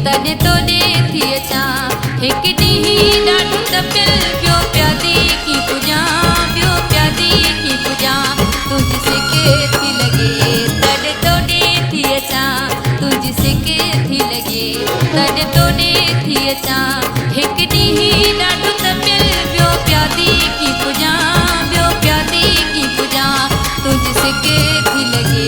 तॾहिं तोॾे थी अचां। हिकु ॾींहुं ॾाढो तपियल ॿियो प्यादी की पुॼां, ॿियो प्यादी की पुॼां। तुंहिंजी सिक थी लॻे तॾहिं तोॾे थी अचां, तुंहिंजी सिक थी लॻे तॾहिं तोॾे थी अचां। हिकु ॾींहुं ॾाढो तपियल ॿियो प्यादी की पुॼां, ॿियो प्यादी की पुॼां। तुंहिंजी सिक थी लॻे।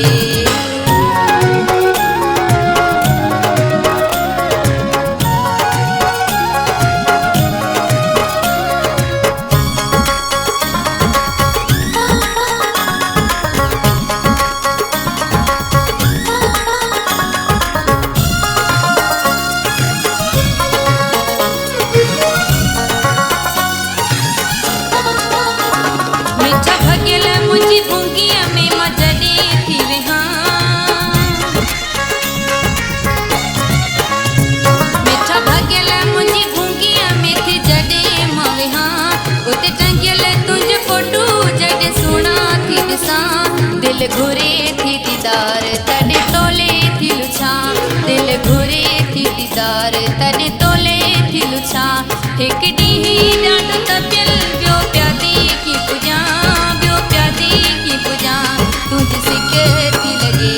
मुंहिंजी भुंगीअ में मां जॾहिं थी वेहां, मिठा भॻियल मुंहिंजी भुंगीअ में थी जॾहिं मां वेहां। उते टंगियल तुंहिंजो फोटू जॾहिं सुहिणा थी ॾिसां। दिलि घुरे थी दीदार तॾहिं तोले थी लुछां, दिलि घुरे थी दीदार तॾहिं तोले थी लुछां। हिकु ॾींहुं ॾाढो तपियल ॿियो प्यादी की पुॼां, ॿियो प्यादी की पुॼां। तुंहिंजी सिक थी लॻे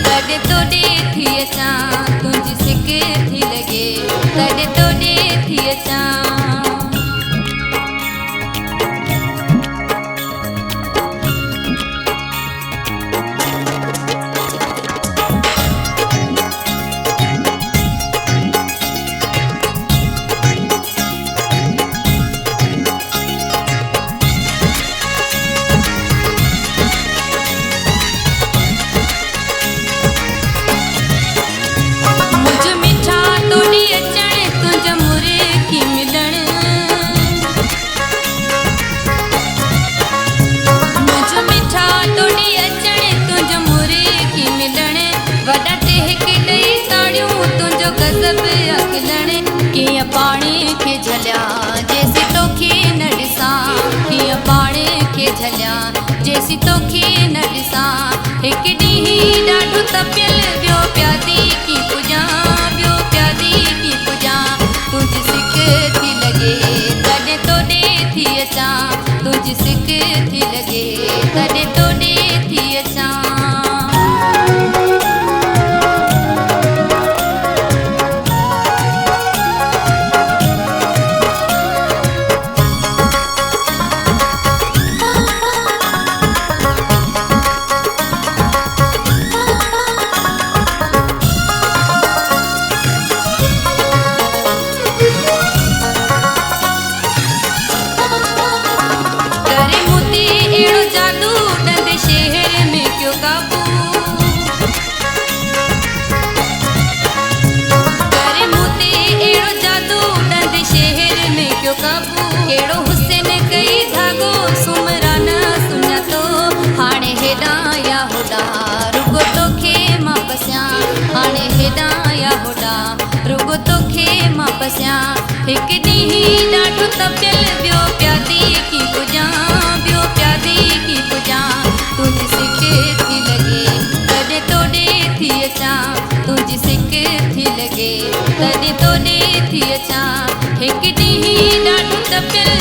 तॾहिं तोॾे थी अचां, तुंहिंजी सिक थी लॻे तॾहिं तोॾे थी अचां। वॾा टेक ॾेई ताड़ियूं तुंहिंजो गज़ब अखिलण। कीअं पाणी खे झलियां जेसी तोखे न ॾिसां, कीअं पाणी खे झलियां जेसी तोखे न ॾिसां। हिकु ॾींहुं ॾाढो तपियल ॿियो प्यादी की पुॼां, ॿियो प्यादी की पुॼां। तुंहिंजी सिक थी लॻे तॾहिं तोॾे थी अचां, तुंहिंजी सिक थी लॻे तॾहिं तोॾे थी अचां। अहिड़ो जादू ॾंदे शहर में क्यों काबू, करे मूं ते अहिड़ो जादू ॾंदे शहर में क्यों काबू। कहिड़ो हुस्न कई धाॻो सुमरा न सुञातो, हाणे हेॾां या होॾां रुगो तोखे मां पसियां, हाणे हेॾां या होॾां रुगो तोखे मां पसियां। हिकु ॾींहुं ॾाढो तपियल ॿियो प्यादी की पुॼां, ॿियो प्यादी की पुॼां। तुंहिंजी सिक थी लॻे तॾहिं तोॾे थी अचां, तुंहिंजी सिक थी लॻे तॾहिं तोॾे थी अचां। हिकु ॾींहुं ॾाढो तपियल